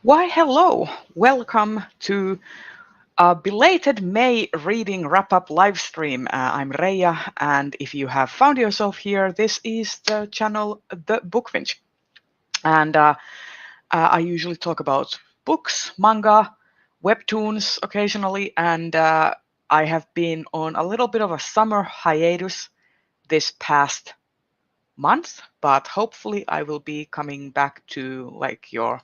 Why, hello! Welcome to a belated May reading wrap up live stream. I'm Reija, and if you have found yourself here, this is the channel The Bookfinch. And I usually talk about books, manga, webtoons occasionally, and I have been on a little bit of a summer hiatus this past month, but hopefully I will be coming back to like your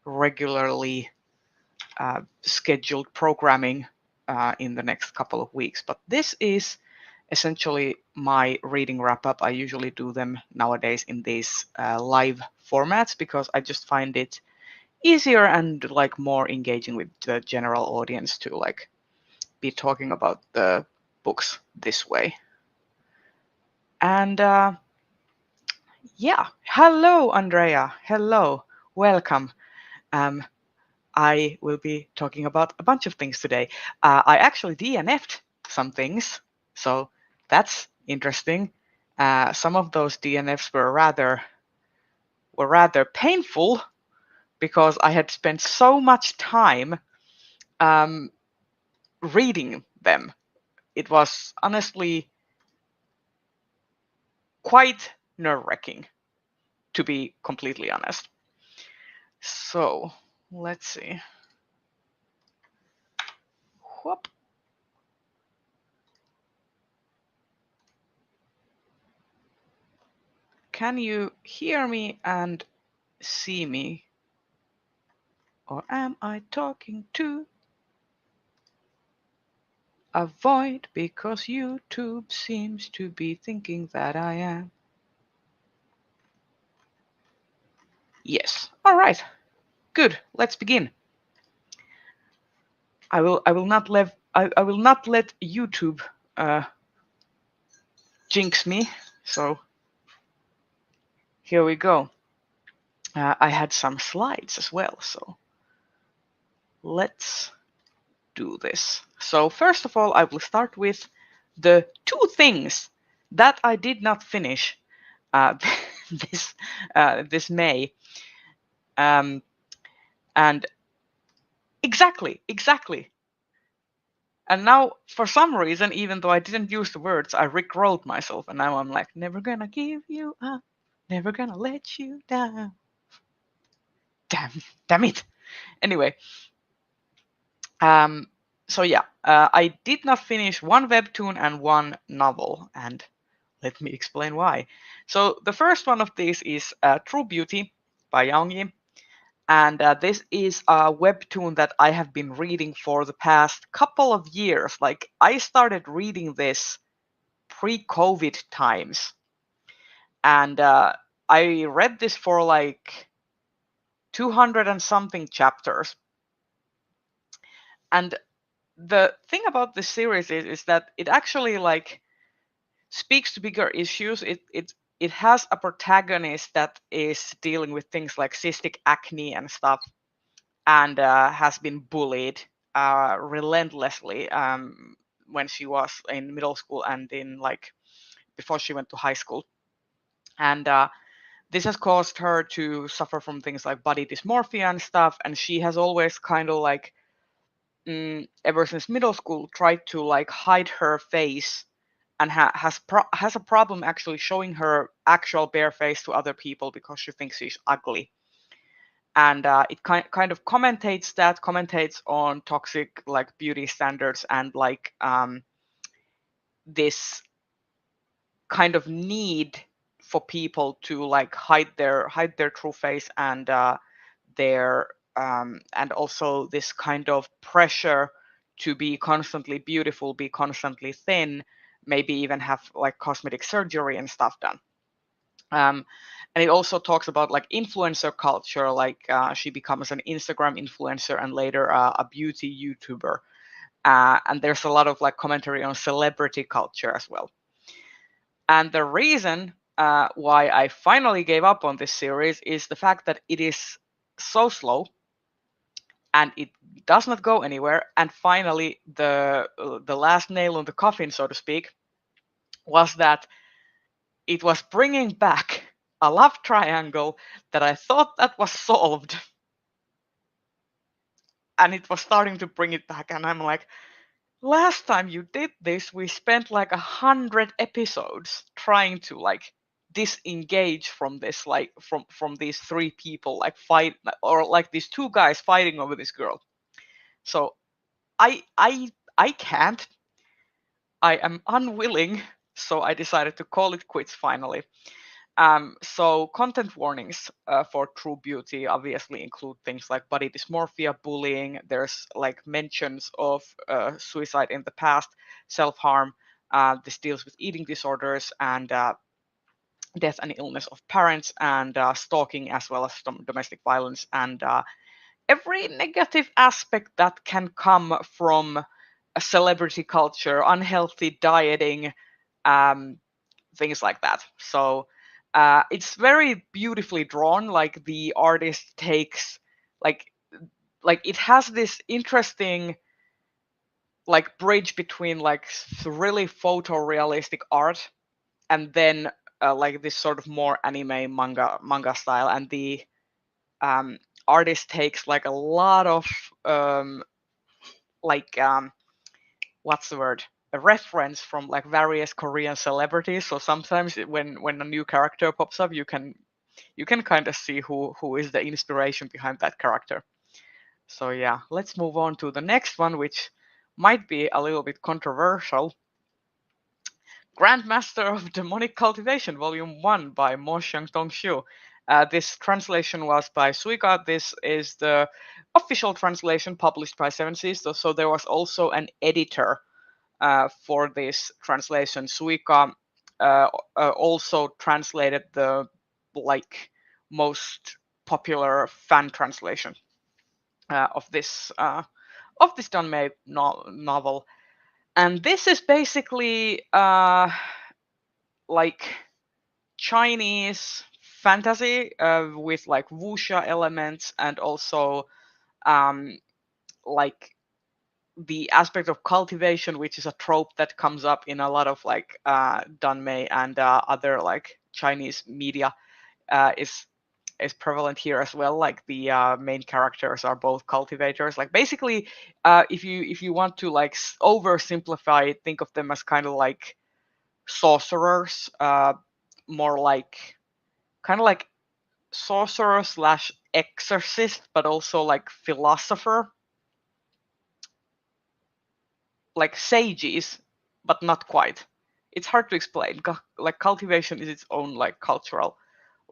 regularly scheduled programming in the next couple of weeks. But this is essentially my reading wrap up. I usually do them nowadays in these live formats because I just find it easier and like more engaging with the general audience to like be talking about the books this way. And yeah, hello, Andrea. Hello, welcome. Um, I will be talking about a bunch of things today. I actually DNF'd some things, so that's interesting. Some of those DNFs were rather painful because I had spent so much time um, reading them. It was honestly quite nerve-wracking, to be completely honest. So let's see. Whoop. Can you hear me and see me? Or am I talking to a void because YouTube seems to be thinking that I am? Yes. All right. Good. Let's begin. I will not let YouTube uh, jinx me. So here we go. I had some slides as well, so let's do this. So first of all, I will start with the two things that I did not finish uh, this May. Um, and exactly. And now, for some reason, even though I didn't use the words, I rickrolled myself, and now I'm like, never gonna give you up, never gonna let you down. Damn it. Anyway, um, so yeah, I did not finish one webtoon and one novel, and let me explain why. So the first one of these is True Beauty by Yaongi. And this is a webtoon that I have been reading for the past couple of years. Like, I started reading this pre-COVID times. And I read this for like 200 and something chapters. And the thing about this series is that it actually like speaks to bigger issues. It has a protagonist that is dealing with things like cystic acne and stuff, and has been bullied relentlessly when she was in middle school and in like before she went to high school. And this has caused her to suffer from things like body dysmorphia and stuff. And she has always kind of like, ever since middle school, tried to like hide her face and has a problem actually showing her actual bare face to other people because she thinks she's ugly. And it kind of commentates on toxic like beauty standards and like this kind of need for people to like hide their true face and their and also this kind of pressure to be constantly beautiful, be constantly thin, maybe even have like cosmetic surgery and stuff done. um, and it also talks about like influencer culture, like she becomes an Instagram influencer and later a beauty YouTuber. And there's a lot of like commentary on celebrity culture as well. And the reason why I finally gave up on this series is the fact that it is so slow and it does not go anywhere. And finally, the last nail on the coffin, so to speak, was that it was bringing back a love triangle that I thought that was solved. and it was starting to bring it back, and I'm like, last time you did this, we spent like 100 episodes trying to like disengage from this, like from these three people like fight, or like these two guys fighting over this girl. So I can't. I am unwilling, so I decided to call it quits finally. So content warnings for True Beauty obviously include things like body dysmorphia, bullying. There's like mentions of suicide in the past, self-harm. This deals with eating disorders and death and illness of parents, and stalking, as well as some domestic violence, and every negative aspect that can come from a celebrity culture, unhealthy dieting, um, things like that. So it's very beautifully drawn. Like the artist takes like it has this interesting like bridge between like really photorealistic art and then like this sort of more anime manga style, and the um, artist takes like a lot of like what's the word, a reference from like various Korean celebrities. So sometimes when a new character pops up, you can kind of see who is the inspiration behind that character. So yeah, let's move on to the next one, which might be a little bit controversial. Grandmaster of Demonic Cultivation, Volume 1 by Mo Xiang Tong Xiu. This translation was by Suiga. This is the official translation published by Seven Seas. So there was also an editor for this translation. Suiga also translated the like most popular fan translation of this Danmei novel, and this is basically like Chinese fantasy with like wuxia elements, and also um, like the aspect of cultivation, which is a trope that comes up in a lot of like Danmei and other like Chinese media, is prevalent here as well. Like the main characters are both cultivators. Like basically, if you want to like oversimplify it, think of them as kind of like sorcerers, more like kind of like sorcerer slash exorcist, but also like philosopher, like sages, but not quite. It's hard to explain. Like cultivation is its own like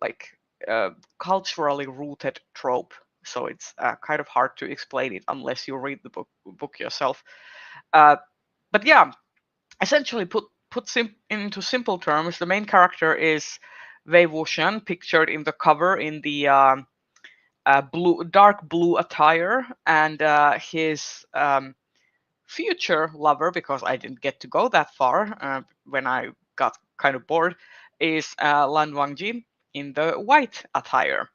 like uh, culturally rooted trope. So it's kind of hard to explain it unless you read the book yourself. Uh, but yeah, essentially into simple terms, the main character is Wei Wuxian, pictured in the cover in the dark blue attire, and his future lover, because I didn't get to go that far when I got kind of bored, is Lan Wangji in the white attire.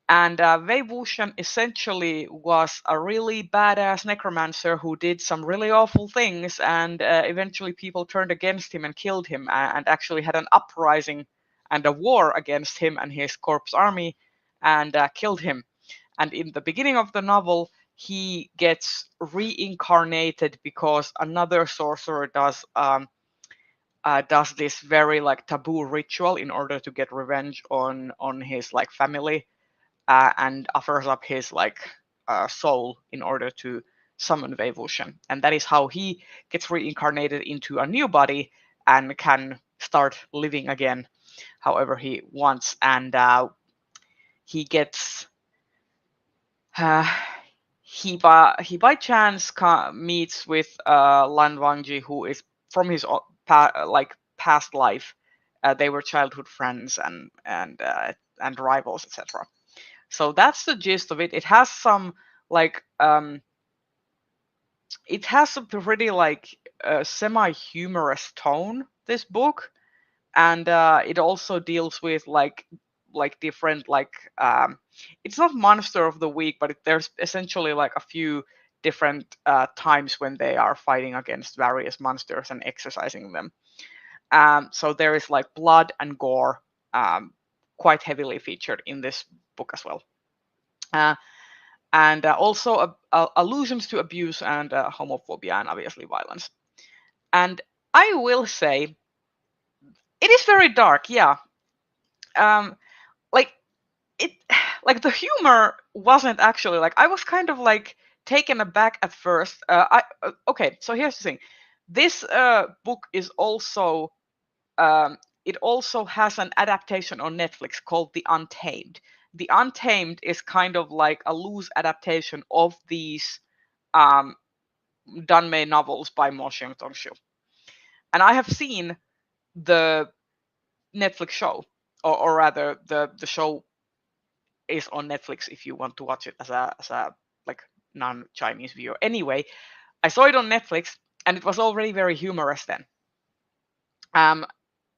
And Wei Wuxian essentially was a really badass necromancer who did some really awful things, and eventually people turned against him and killed him, and actually had an uprising and a war against him and his corpse army, and killed him. And in the beginning of the novel, he gets reincarnated because another sorcerer does this very like taboo ritual in order to get revenge on his like family, and offers up his like soul in order to summon Wei Wuxian, and that is how he gets reincarnated into a new body and can start living again, however he wants. And he gets uh, he by chance meets with Lan Wangji, who is from his like past life. They were childhood friends and rivals, etc. So that's the gist of it. It has some like it has a pretty like semi-humorous tone, this book, and it also deals with like different like it's not monster of the week, but there's essentially like a few different times when they are fighting against various monsters and exercising them. So there is like blood and gore quite heavily featured in this book as well. Uh, and also allusions to abuse and homophobia and obviously violence. And I will say it is very dark, yeah. Like it, like the humor wasn't actually like I was kind of like taken aback at first. Okay, so here's the thing. This book is also it also has an adaptation on Netflix called The Untamed. The Untamed is kind of like a loose adaptation of these um, Dunmay novels by Mo Xiang-Shu. And I have seen the Netflix show, or rather, the show is on Netflix if you want to watch it as a like non-Chinese viewer. Anyway, I saw it on Netflix, and it was already very humorous then.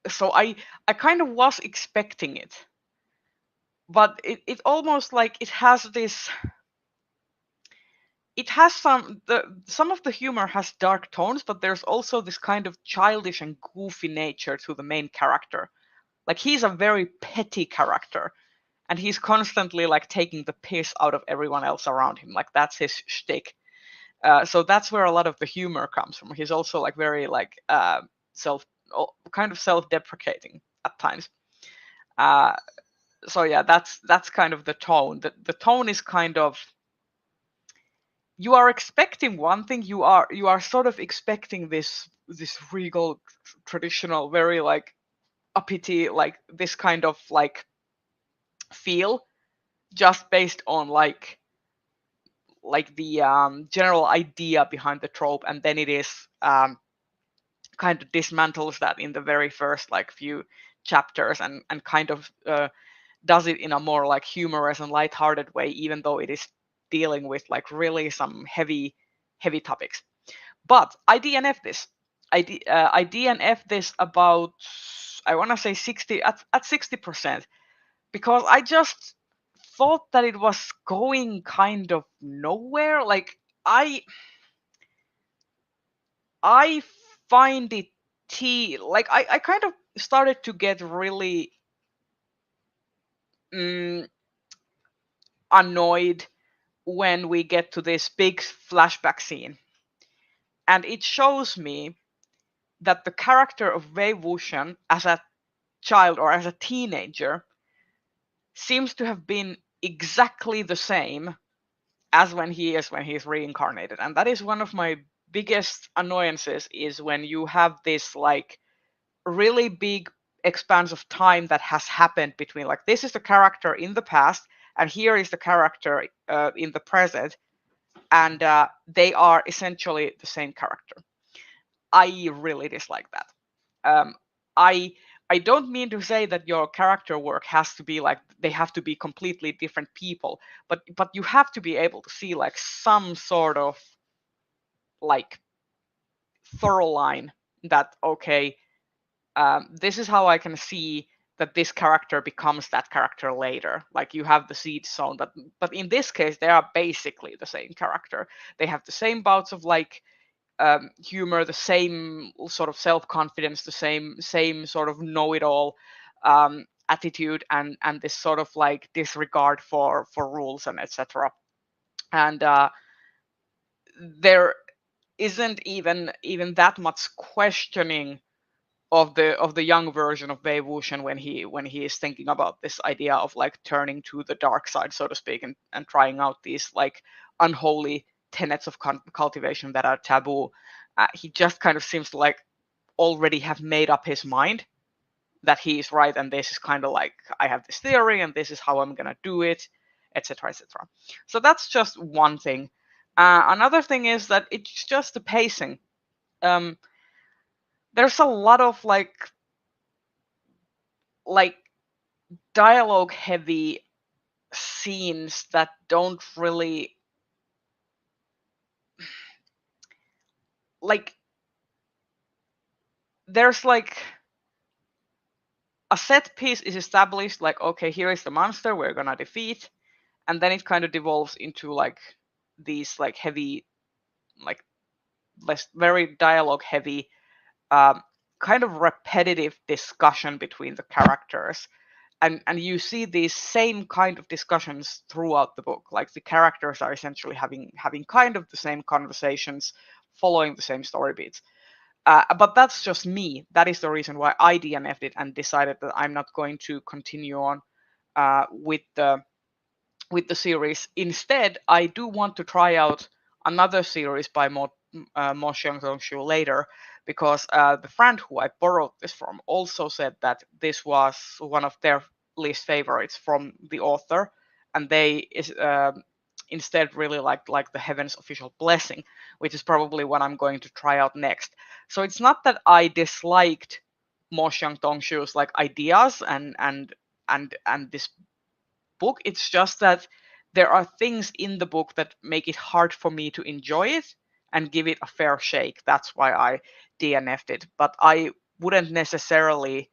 So I kind of was expecting it, but it almost like it has this. It has some of the humor has dark tones, but there's also this kind of childish and goofy nature to the main character. Like he's a very petty character, and he's constantly like taking the piss out of everyone else around him. Like that's his shtick. So that's where a lot of the humor comes from. He's also like very like self kind of self-deprecating at times. Uh, so yeah, that's kind of the tone. The tone is kind of you are expecting one thing. You are sort of expecting this regal, traditional, very like uppity, like this kind of like feel, just based on like the general idea behind the trope, and then it is kind of dismantles that in the very first like few chapters, and kind of does it in a more like humorous and lighthearted way, even though it is dealing with like really some heavy topics. But I DNF this. I DNF this about, I want to say 60 at 60%, because I just thought that it was going kind of nowhere. Like I find it like I kind of started to get really mm, annoyed when we get to this big flashback scene, and it shows me that the character of Wei Wuxian as a child or as a teenager seems to have been exactly the same as when he is reincarnated. And that is one of my biggest annoyances, is when you have this like really big expanse of time that has happened between, like, this is the character in the past and here is the character in the present, and they are essentially the same character. I really dislike that. um, I I don't mean to say that your character work has to be like they have to be completely different people, but you have to be able to see like some sort of like thorough line that, okay, this is how I can see that this character becomes that character later. Like you have the seeds sown, but in this case they are basically the same character. They have the same bouts of like humor, the same sort of self-confidence, the same sort of know-it-all attitude, and this sort of like disregard for rules and etc. And there isn't even that much questioning of the young version of Wei Wuxian when he is thinking about this idea of like turning to the dark side, so to speak, and trying out these like unholy tenets of cultivation that are taboo. He just kind of seems to like already have made up his mind that he is right, and this is kind of like, I have this theory and this is how I'm gonna do it, etc., etc. So that's just one thing. Another thing is that it's just the pacing. Um, there's a lot of like dialogue heavy scenes that don't really like, there's like a set piece is established, like, okay, here is the monster we're gonna defeat, and then it kind of devolves into like these like heavy, like less very dialogue heavy, um, kind of repetitive discussion between the characters. and you see these same kind of discussions throughout the book. Like the characters are essentially having kind of the same conversations, following the same story beats. But that's just me. That is the reason why I DNF'd it and decided that I'm not going to continue on with the series. Instead, I do want to try out another series by Mo Xiangdong later, because the friend who I borrowed this from also said that this was one of their least favorites from the author, and they instead really like the Heaven's Official Blessing, which is probably what I'm going to try out next. So it's not that I disliked Mo Xiangdongshu's like ideas and this book. It's just that there are things in the book that make it hard for me to enjoy it and give it a fair shake. That's why I DNF'd it. But I wouldn't necessarily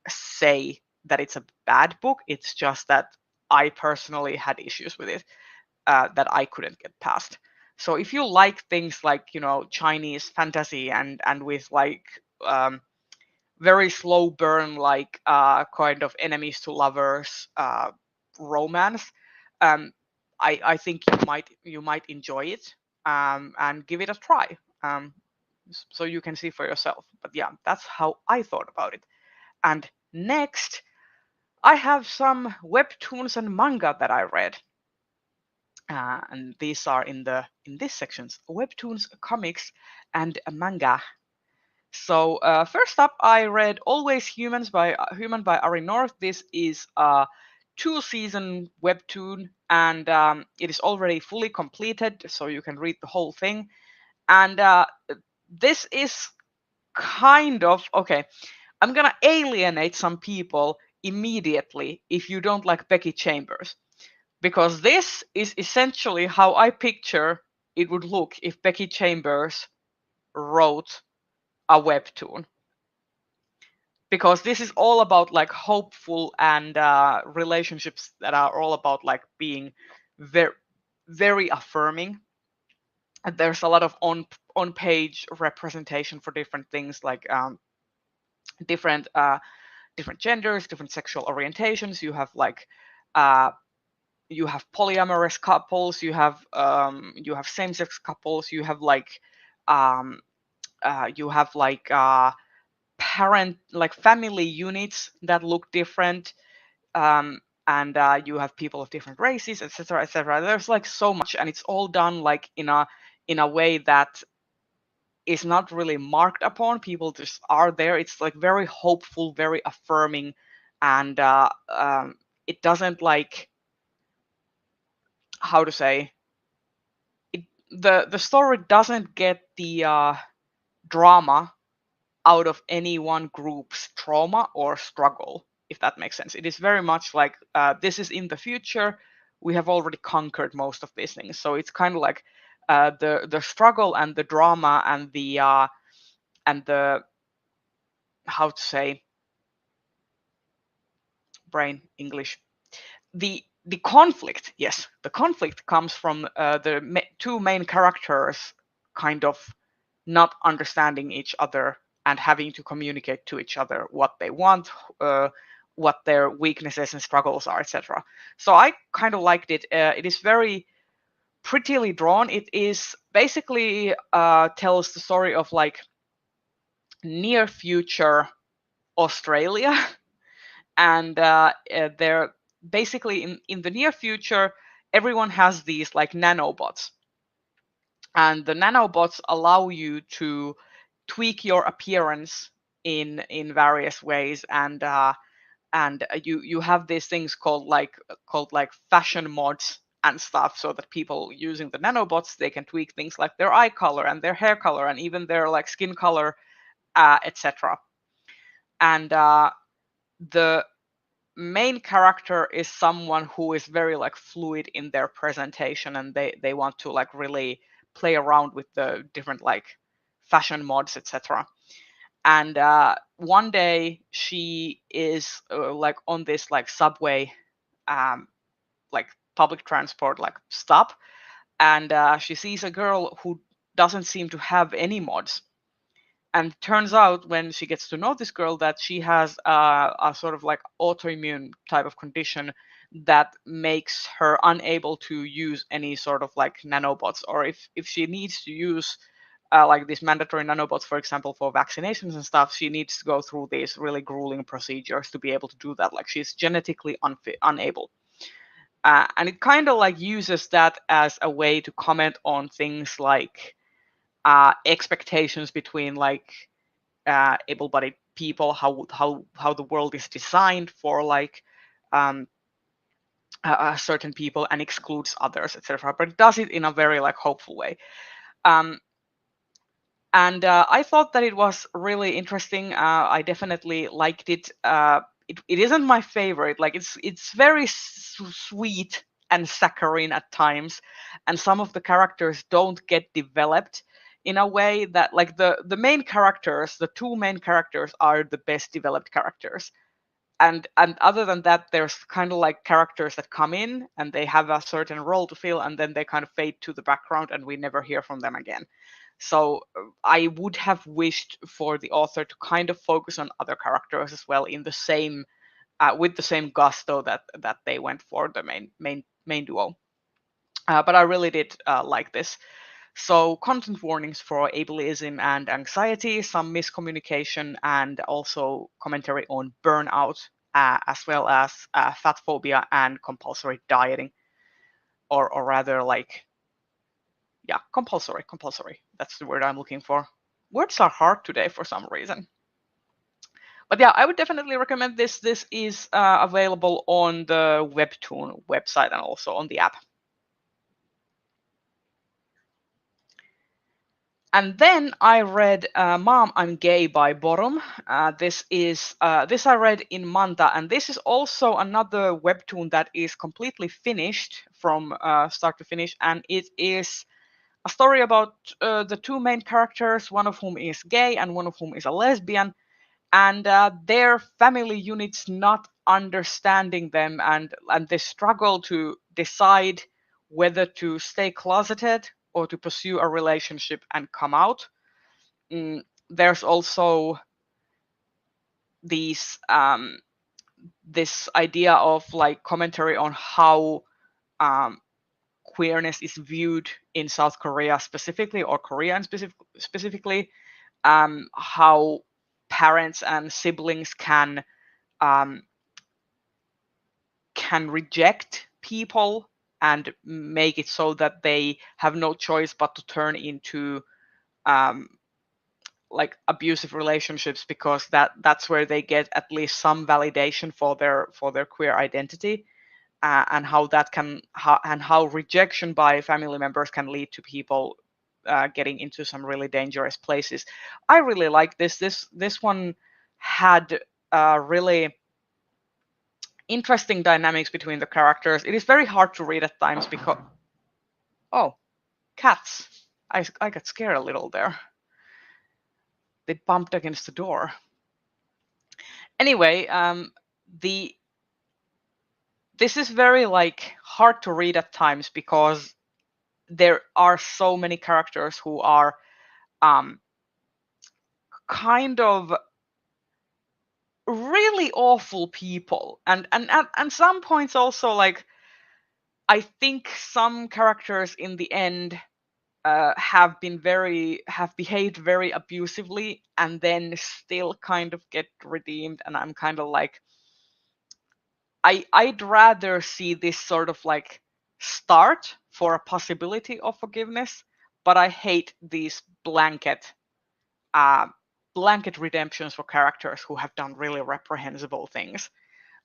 say that it's a bad book. It's just that I personally had issues with it that I couldn't get past. So if you like things like, you know, Chinese fantasy and with like very slow burn, like kind of enemies to lovers romance, um, I think you might enjoy it, and give it a try, so you can see for yourself. But yeah, that's how I thought about it. And next, I have some webtoons and manga that I read, and these are in this sections: webtoons, comics, and manga. So first up, I read Always Human by Ari North. This is a 2-season webtoon, and it is already fully completed, so you can read the whole thing. And this is kind of okay. I'm gonna alienate some people immediately if you don't like Becky Chambers, because this is essentially how I picture it would look if Becky Chambers wrote a webtoon, because this is all about like hopeful and relationships that are all about like being very very affirming. And there's a lot of on page representation for different things, like different different genders, different sexual orientations. You have like uh, you have polyamorous couples, you have same sex couples, um, you have like parent like family units that look different, and you have people of different races, etc., etc. There's like so much, and it's all done like in a way that is not really marked upon. People just are there. It's like very hopeful, very affirming, and it doesn't like, how to say it, the story doesn't get the drama out of any one group's trauma or struggle, if that makes sense. It is very much like this is in the future. We have already conquered most of these things, so it's kind of like the struggle and the drama and the, how to say, brain English, the conflict. Yes, the conflict comes from the two main characters kind of not understanding each other and having to communicate to each other what they want, what their weaknesses and struggles are, etc. So I kind of liked it. It is very prettily drawn. It is basically tells the story of like near future Australia, and they're basically in the near future, everyone has these like nanobots, and the nanobots allow you to tweak your appearance in various ways, and you have these things called like fashion mods and stuff, so that people using the nanobots, they can tweak things like their eye color and their hair color and even their like skin color, etc. And the main character is someone who is very like fluid in their presentation, and they want to like really play around with the different like fashion mods, etc. And one day she is like on this like subway, um, like public transport like stop, and she sees a girl who doesn't seem to have any mods, And turns out when she gets to know this girl that she has a sort of like autoimmune type of condition that makes her unable to use any sort of like nanobots, or if she needs to use like these mandatory nanobots, for example, for vaccinations and stuff, she needs to go through these really grueling procedures to be able to do that. Like she's genetically unable. And it kind of like uses that as a way to comment on things like expectations between like able-bodied people, how the world is designed for like um, certain people and excludes others, etc. But it does it in a very like hopeful way. Um, and I thought that it was really interesting. I definitely liked it. It isn't my favorite. Like it's very sweet and saccharine at times, and some of the characters don't get developed in a way that like the main characters, the two main characters, are the best developed characters. And other than that, there's kind of like characters that come in and they have a certain role to fill, and then they kind of fade to the background, and we never hear from them again. So I would have wished for the author to kind of focus on other characters as well in the same with the same gusto that they went for the main duo. But I really did like this. So content warnings for ableism and anxiety, some miscommunication, and also commentary on burnout, as well as fat phobia and compulsory dieting, or rather like, yeah, compulsory. That's the word I'm looking for. Words are hard today for some reason. But yeah, I would definitely recommend this. This is available on the Webtoon website and also on the app. And then I read Mom, I'm Gay by Borum. This I read in Manta, and this is also another webtoon that is completely finished from start to finish, and it is a story about the two main characters, one of whom is gay and one of whom is a lesbian, and their family units not understanding them, and they struggle to decide whether to stay closeted or to pursue a relationship and come out. There's also these this idea of like commentary on how um, queerness is viewed in South Korea specifically, or Korean specifically, how parents and siblings um, can reject people and make it so that they have no choice but to turn into um, like abusive relationships, because that's where they get at least some validation for their queer identity, and how rejection by family members can lead to people getting into some really dangerous places. I really like this one had really interesting dynamics between the characters. It is very hard to read at times because oh, cats. I got scared a little there. They bumped against the door. Anyway, the this is very like hard to read at times because there are so many characters who are um, kind of really awful people, and at some points also like I think some characters in the end have behaved very abusively and then still kind of get redeemed, and I'm kind of like I'd rather see this sort of like start for a possibility of forgiveness, but I hate these uh, blanket redemptions for characters who have done really reprehensible things.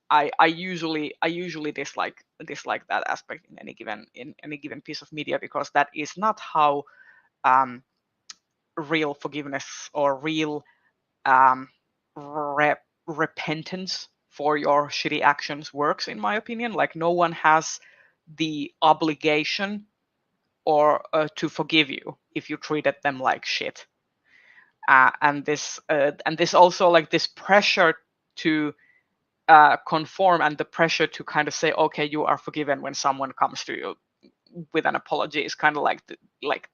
I usually dislike that aspect in any given piece of media, because that is not how um, real forgiveness or real um, repentance for your shitty actions works, in my opinion. Like no one has the obligation or to forgive you if you treated them like shit. And this also like this pressure to conform, and the pressure to kind of say, okay, you are forgiven when someone comes to you with an apology, is kind of like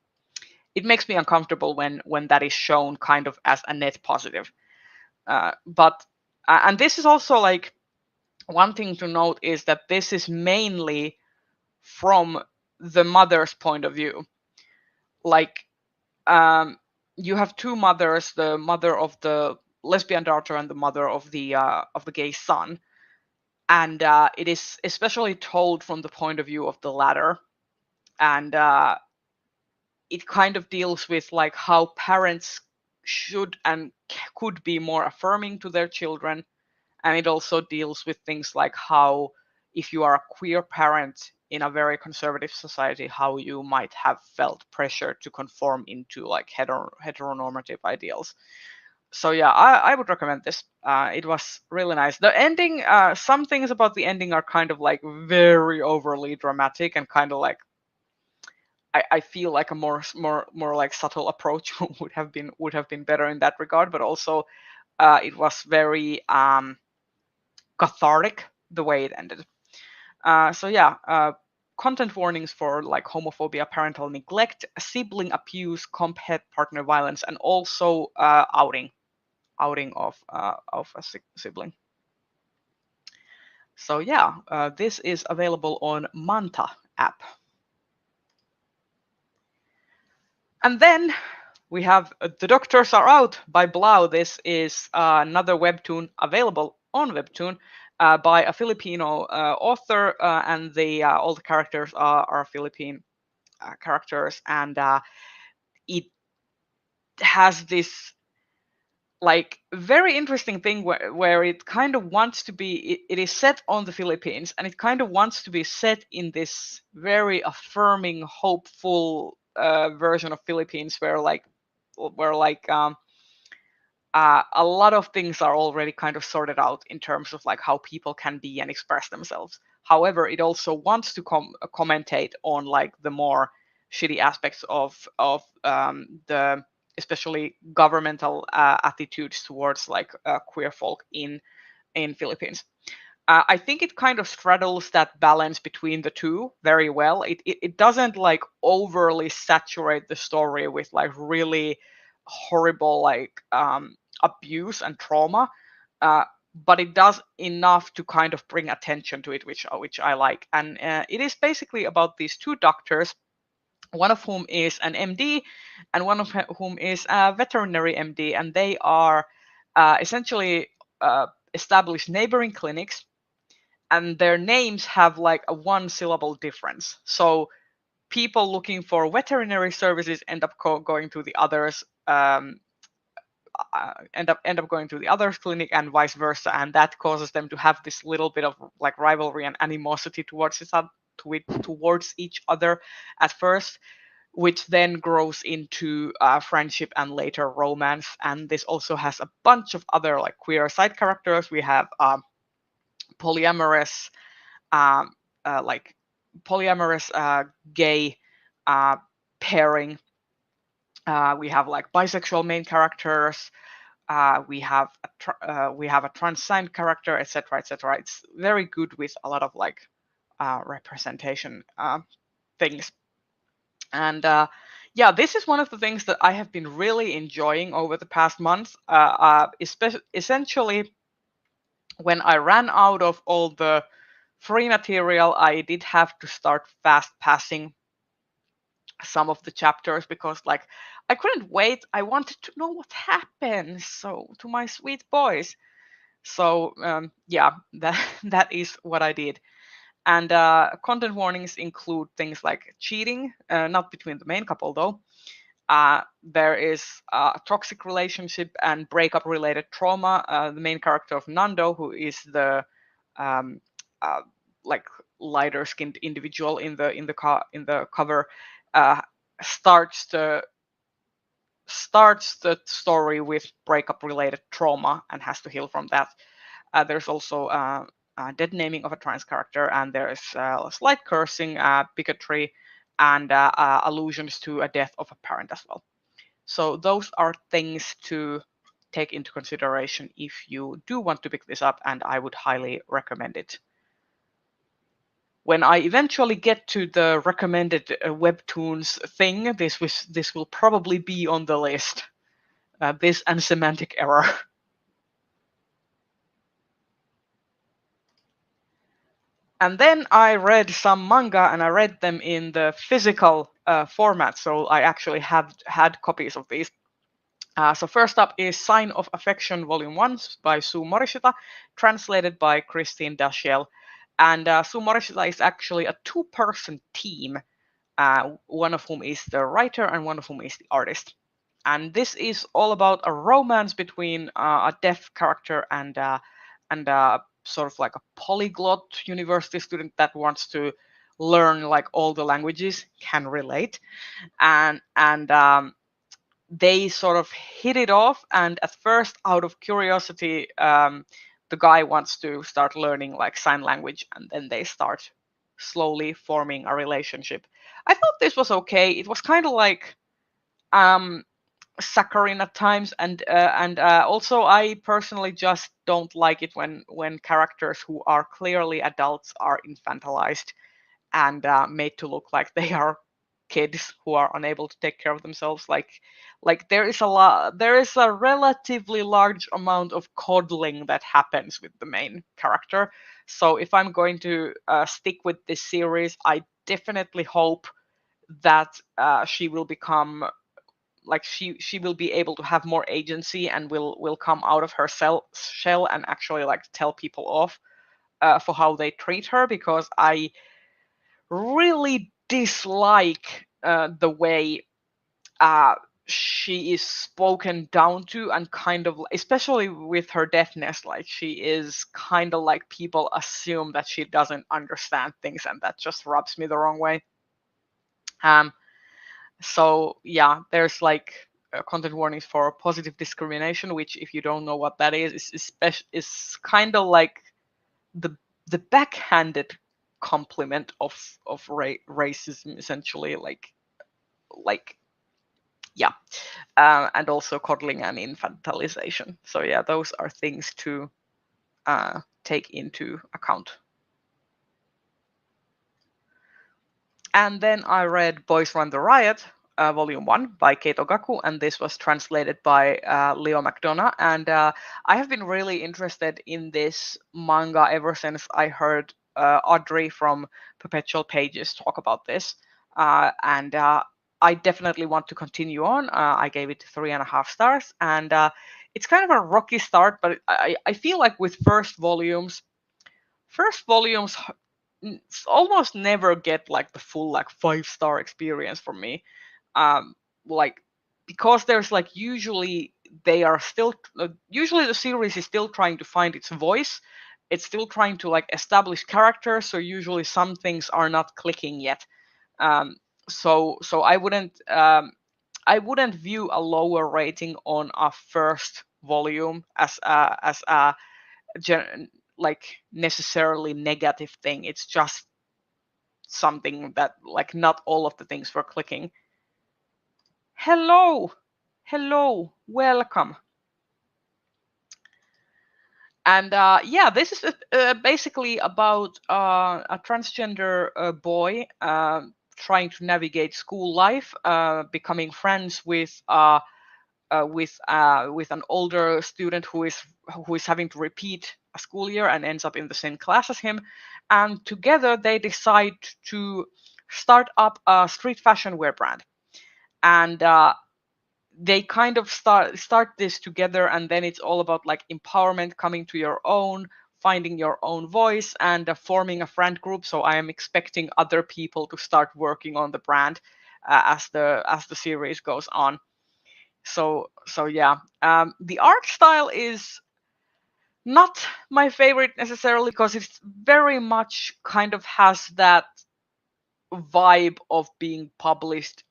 it makes me uncomfortable when that is shown kind of as a net positive. But and this is also like one thing to note is that this is mainly from the mother's point of view. Like you have two mothers, the mother of the lesbian daughter and the mother of the gay son, and it is especially told from the point of view of the latter, and it kind of deals with like how parents should and could be more affirming to their children, and it also deals with things like how if you are a queer parent in a very conservative society, how you might have felt pressure to conform into like heteronormative ideals. So yeah, I would recommend this. It was really nice. The ending, some things about the ending are kind of like very overly dramatic and kind of like I feel like a more like subtle approach would have been better in that regard. But also, it was very cathartic the way it ended. So yeah, content warnings for like homophobia, parental neglect, sibling abuse, comp-het partner violence, and also outing of a sibling. So yeah, this is available on Manta app. And then we have The Doctors Are Out by Blau. This is another webtoon available on Webtoon by a Filipino author, and all the characters are Philippine characters, and it has this like very interesting thing where it kind of wants to be it is set on the Philippines, and it kind of wants to be set in this very affirming, hopeful version of Philippines where a lot of things are already kind of sorted out in terms of like how people can be and express themselves. However, it also wants to commentate on like the more shitty aspects of the especially governmental attitudes towards like queer folk in Philippines. I think it kind of straddles that balance between the two very well. It doesn't like overly saturate the story with like really horrible like abuse and trauma, uh, but it does enough to kind of bring attention to it, which I like. And it is basically about these two doctors, one of whom is an MD, and one of whom is a veterinary MD, and they are essentially established neighboring clinics, and their names have like a one syllable difference. So people looking for veterinary services end up going to the others. End up going to the other's clinic and vice versa, and that causes them to have this little bit of like rivalry and animosity towards each other at first, which then grows into friendship and later romance. And this also has a bunch of other like queer side characters. We have polyamorous um, like polyamorous gay uh, pairing. We have like bisexual main characters. We have a trans character, etc., etc. It's very good with a lot of like representation things. And yeah, this is one of the things that I have been really enjoying over the past month. Essentially, when I ran out of all the free material, I did have to start fast passing some of the chapters because like I couldn't wait. I wanted to know what happens. So to my sweet boys. So yeah, that that is what I did. And content warnings include things like cheating, not between the main couple though. There is a toxic relationship and breakup related trauma. The main character of Nando, who is the um, uh, like lighter skinned individual in the cover, uh, starts the story with breakup related trauma and has to heal from that. There's also dead naming of a trans character, and there is slight cursing, bigotry, and allusions to a death of a parent as well. So those are things to take into consideration if you do want to pick this up, and I would highly recommend it. when I eventually get to the recommended webtoons thing, this will probably be on the list. This and semantic error. And then I read some manga, and I read them in the physical format. So I actually have had copies of these. So first up is Sign of Affection Volume 1 by Sue Morishita, translated by Christine Dashiell. And Sue Morishita is actually a two-person team, one of whom is the writer and one of whom is the artist. And this is all about a romance between a deaf character and sort of like a polyglot university student that wants to learn like all the languages, can relate, and they sort of hit it off. And at first, out of curiosity, the guy wants to start learning like sign language, and then they start slowly forming a relationship. I thought this was okay. It was kind of like saccharine at times, and also I personally just don't like it when characters who are clearly adults are infantilized and made to look like they are kids who are unable to take care of themselves. Like there is a relatively large amount of coddling that happens with the main character. So if I'm going to stick with this series, I definitely hope that she will become like she will be able to have more agency and will come out of her shell and actually like tell people off for how they treat her, because I really dislike the way she is spoken down to, and kind of, especially with her deafness, like she is kind of like people assume that she doesn't understand things, and that just rubs me the wrong way. So yeah, there's like content warnings for positive discrimination, which if you don't know what that is kind of like the backhanded compliment of racism, essentially, like yeah, and also coddling and infantilization. So yeah, those are things to take into account. And then I read Boys Run the Riot, Volume 1 by Keito Gaku, and this was translated by Leo McDonough. And I have been really interested in this manga ever since I heard Audrey from Perpetual Pages talk about this. And I definitely want to continue on. I gave it 3.5 stars, and it's kind of a rocky start, but I feel like with first volumes almost never get like the full like 5-star experience for me. Like, because there's like usually they are still usually the series is still trying to find its voice. It's still trying to like establish characters, so usually some things are not clicking yet. So I wouldn't view a lower rating on a first volume as a like necessarily negative thing. It's just something that like not all of the things were clicking. Hello, welcome. And yeah, this is basically about a transgender boy trying to navigate school life, becoming friends with an older student who is having to repeat a school year and ends up in the same class as him, and together they decide to start up a street fashion wear brand. And they kind of start this together, and then it's all about like empowerment, coming to your own, finding your own voice, and forming a friend group. So I am expecting other people to start working on the brand as the series goes on. So yeah, the art style is not my favorite necessarily, because it's very much kind of has that vibe of being published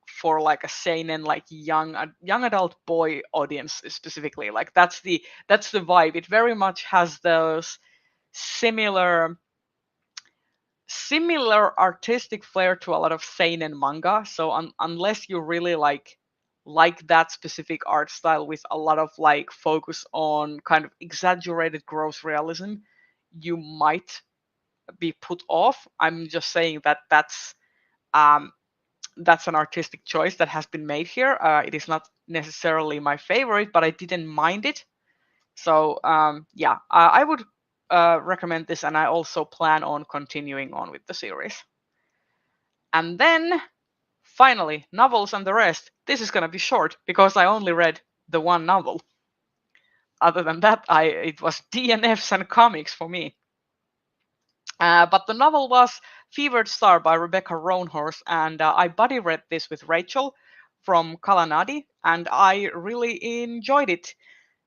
for like a seinen, like young adult boy audience specifically. Like that's the vibe. It very much has those similar artistic flair to a lot of seinen manga. So unless you really like that specific art style with a lot of like focus on kind of exaggerated gross realism, you might be put off. I'm just saying that that's an artistic choice that has been made here. It is not necessarily my favorite, but I didn't mind it. So yeah, I would recommend this, and I also plan on continuing on with the series. And then finally, novels and the rest. This is gonna be short because I only read the one novel. Other than that, it was DNFs and comics for me. But the novel was Fevered Star by Rebecca Roanhorse, and I buddy read this with Rachel from Kalanadi, and I really enjoyed it.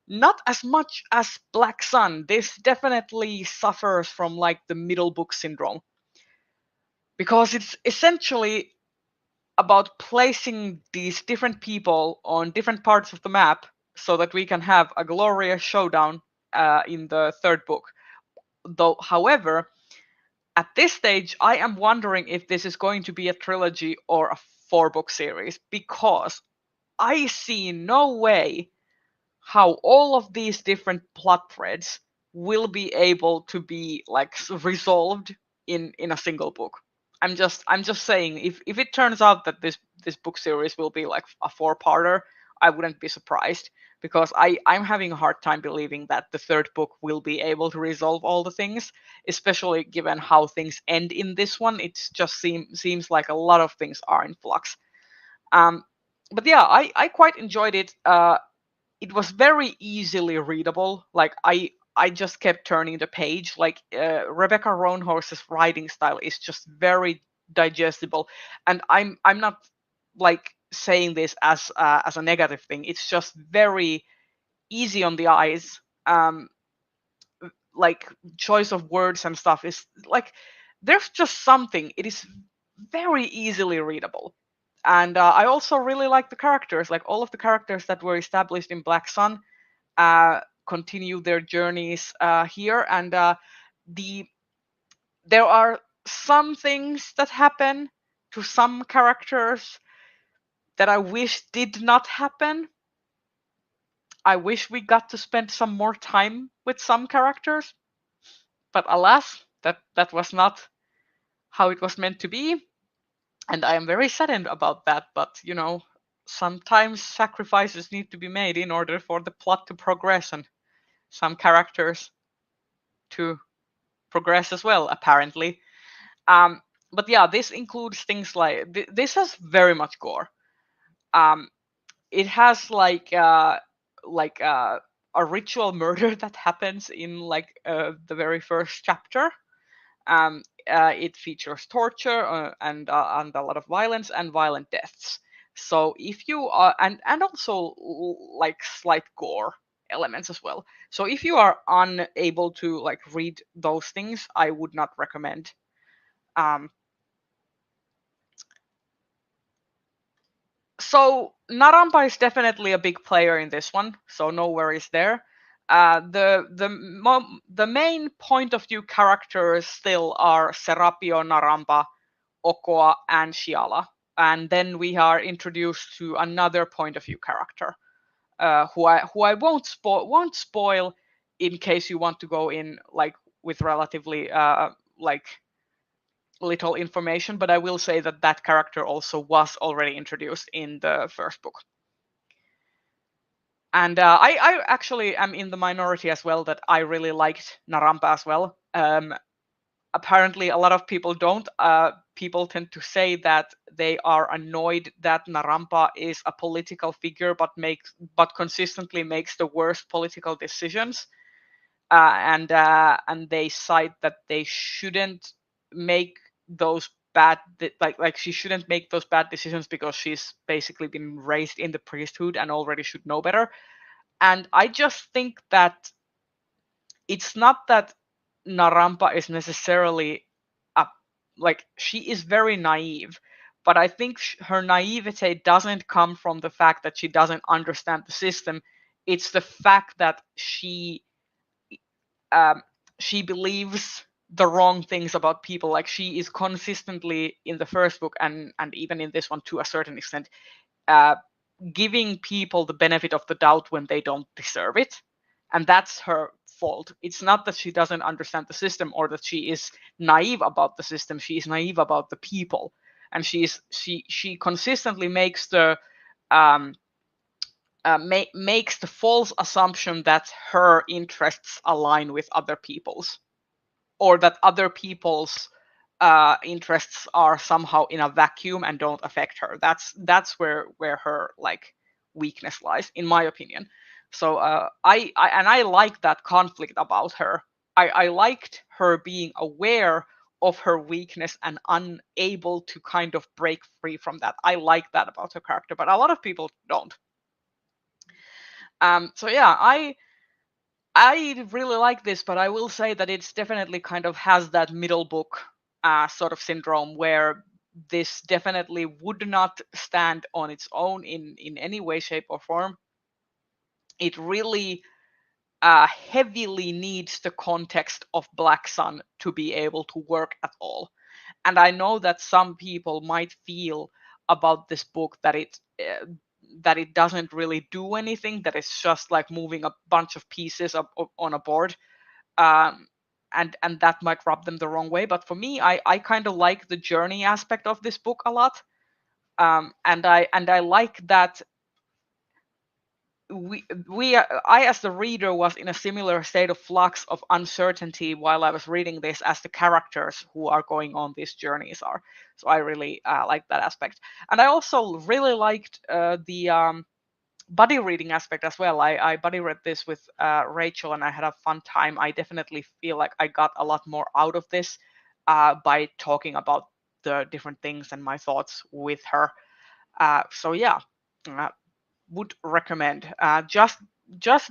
Not as much as Black Sun. This definitely suffers from like the middle book syndrome because it's essentially about placing these different people on different parts of the map so that we can have a glorious showdown in the third book. Though, however, at this stage, I am wondering if this is going to be a trilogy or a 4-book series because I see no way how all of these different plot threads will be able to be like resolved in a single book. I'm just saying if it turns out that this book series will be like a 4-parter, I wouldn't be surprised because I'm having a hard time believing that the third book will be able to resolve all the things, especially given how things end in this one. It just seems like a lot of things are in flux. But yeah, I quite enjoyed it. It was very easily readable. Like I just kept turning the page. Like Rebecca Roanhorse's writing style is just very digestible, and I'm not like saying this as a negative thing. It's just very easy on the eyes. Like choice of words and stuff is like there's just something. It is very easily readable. And I also really like the characters. Like all of the characters that were established in Black Sun uh, continue their journeys here, and there are some things that happen to some characters that I wish did not happen. I wish we got to spend some more time with some characters, but alas, that was not how it was meant to be, and I am very saddened about that. But sometimes sacrifices need to be made in order for the plot to progress and some characters to progress as well, apparently. Um, but yeah, this includes things like this has very much gore. Um, it has a ritual murder that happens in the very first chapter. It features torture and a lot of violence and violent deaths. So if you are and also like slight gore elements as well. So if you are unable to like read those things, I would not recommend. Um, so Naramba is definitely a big player in this one, so no worries there. The main point of view characters still are Serapio, Naramba, Okoa, and Shiala, and then we are introduced to another point of view character, who I won't spoil in case you want to go in like with relatively like little information, but I will say that that character also was already introduced in the first book. And I actually am in the minority as well that I really liked Naramba as well. Apparently, a lot of people don't. People tend to say that they are annoyed that Naramba is a political figure, but consistently makes the worst political decisions. And they cite that they shouldn't make those bad like she shouldn't make those bad decisions because she's basically been raised in the priesthood and already should know better. And I just think that it's not that Naramba is necessarily a like she is very naive, but I think her naivete doesn't come from the fact that she doesn't understand the system. It's the fact that um, she believes the wrong things about people. Like she is consistently in the first book and even in this one to a certain extent, uh, giving people the benefit of the doubt when they don't deserve it, and that's her fault. It's not that she doesn't understand the system or that she is naive about the system. She is naive about the people, and she consistently makes the makes the false assumption that her interests align with other people's, or that other people's interests are somehow in a vacuum and don't affect her. That's where her like weakness lies, in my opinion. So I like that conflict about her. I liked her being aware of her weakness and unable to kind of break free from that. I like that about her character, but a lot of people don't. So yeah, I really like this, but I will say that it's definitely kind of has that middle book sort of syndrome where this definitely would not stand on its own in any way, shape, or form. It really heavily needs the context of Black Sun to be able to work at all. And I know that some people might feel about this book that it doesn't really do anything, that it's just like moving a bunch of pieces up on a board, um, and that might rub them the wrong way. But for me, I kind of like the journey aspect of this book a lot, and I like that I as the reader was in a similar state of flux of uncertainty while I was reading this as the characters who are going on these journeys are. So I really like that aspect, and I also really liked the buddy reading aspect as well. I buddy read this with Rachel, and I had a fun time. I definitely feel like I got a lot more out of this by talking about the different things and my thoughts with her. So yeah, uh, would recommend. Just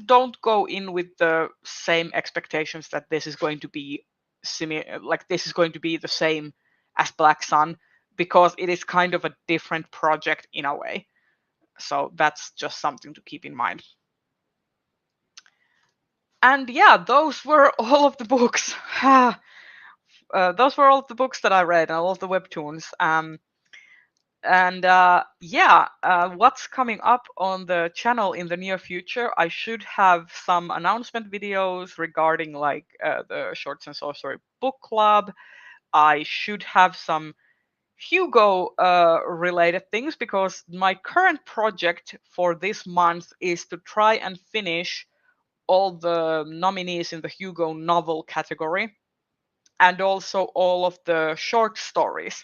don't go in with the same expectations that this is going to be like this is going to be the same as Black Sun, because it is kind of a different project in a way. So that's just something to keep in mind. And yeah, those were all of the books. Those were all of the books that I read, and all of the webtoons. And yeah, what's coming up on the channel in the near future? I should have some announcement videos regarding like the Shorts and Sorcery book club. I should have some Hugo related things, because my current project for this month is to try and finish all the nominees in the Hugo novel category, and also all of the short stories.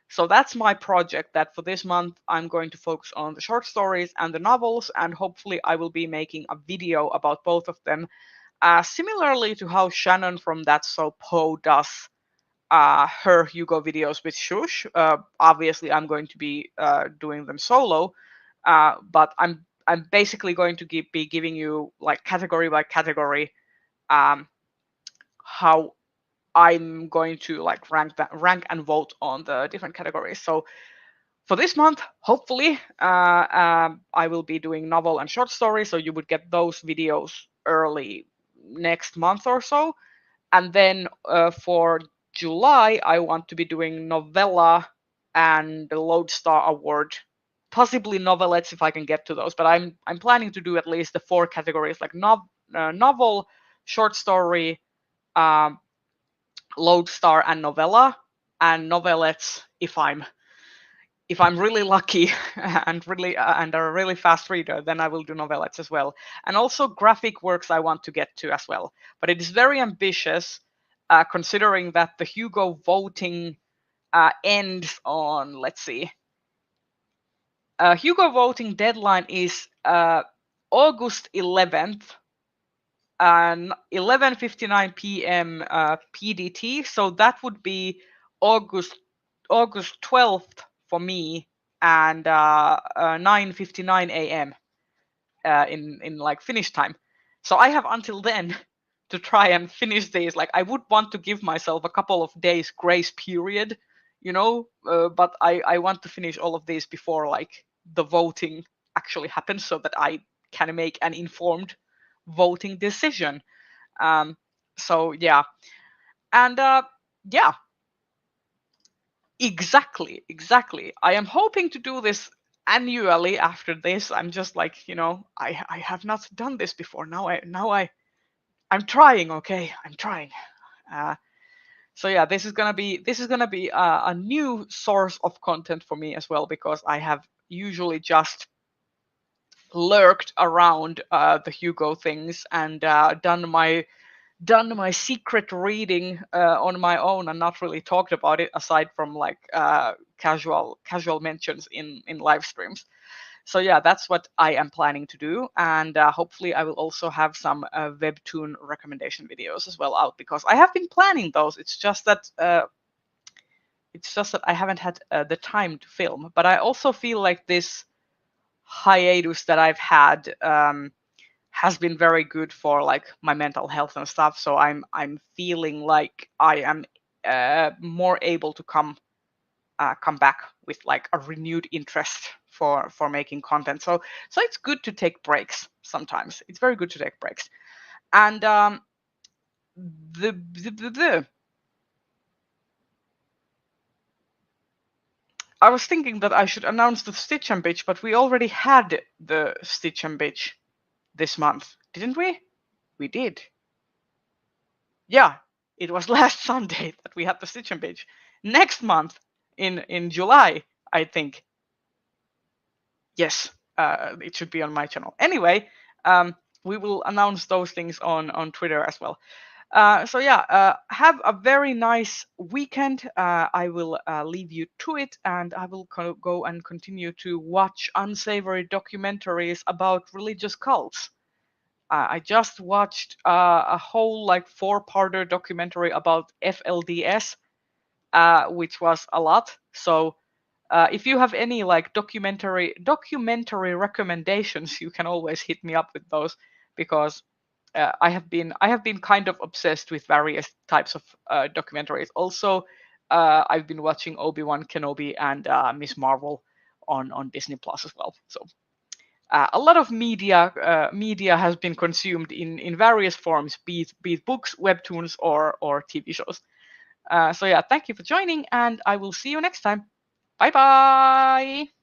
So that's my project, that for this month I'm going to focus on the short stories and the novels, and hopefully I will be making a video about both of them, similarly to how Shannon from That's So Poe does her Hugo videos with Shush. Obviously I'm going to be doing them solo, but I'm basically going to be giving you like category by category um, how I'm going to like rank and vote on the different categories. So for this month, hopefully, I will be doing novel and short story, so you would get those videos early next month or so. And then for July, I want to be doing novella and the Lodestar Award, possibly novelettes if I can get to those. But I'm planning to do at least the 4 categories, like novel, short story, um, Lodestar, and novella. And novelettes if I'm really lucky and really and a really fast reader, then I will do novelettes as well. And also graphic works I want to get to as well. But it is very ambitious, considering that the Hugo voting ends on, let's see, Hugo voting deadline is August 11th, 11:59 p.m. PDT. So that would be August 12th for me, and 9:59 a.m. In like Finnish time. So I have until then to try and finish these. Like I would want to give myself a couple of days grace period, but I want to finish all of these before like the voting actually happens, so that I can make an informed voting decision. Um, so yeah, and yeah, exactly. I am hoping to do this annually after this. I'm just like, I have not done this before. Now I I'm trying. Okay, I'm trying. Uh, so yeah, this is gonna be a new source of content for me as well, because I have usually just lurked around the Hugo things and done my secret reading on my own and not really talked about it aside from like casual mentions in live streams. So yeah, that's what I am planning to do, and hopefully I will also have some webtoon recommendation videos as well out, because I have been planning those. It's just that I haven't had the time to film. But I also feel like this hiatus that I've had has been very good for like my mental health and stuff. So I'm feeling like I am more able to come back with like a renewed interest for making content. So it's good to take breaks sometimes. It's very good to take breaks. And the I was thinking that I should announce the Stitch and Bitch, but we already had the Stitch and Bitch this month, didn't we? We did. Yeah, it was last Sunday that we had the Stitch and Bitch. Next month, in July, I think. Yes, it should be on my channel. Anyway, we will announce those things on Twitter as well. So yeah, have a very nice weekend. I will leave you to it, and I will go and continue to watch unsavory documentaries about religious cults. I just watched a whole like 4-parter documentary about FLDS, which was a lot. So if you have any like documentary recommendations, you can always hit me up with those, because I have been kind of obsessed with various types of documentaries. Also, I've been watching Obi-Wan Kenobi and Miss Marvel on Disney Plus as well. So a lot of media has been consumed in various forms, be it books, webtoons, or TV shows. So yeah, thank you for joining, and I will see you next time. Bye bye.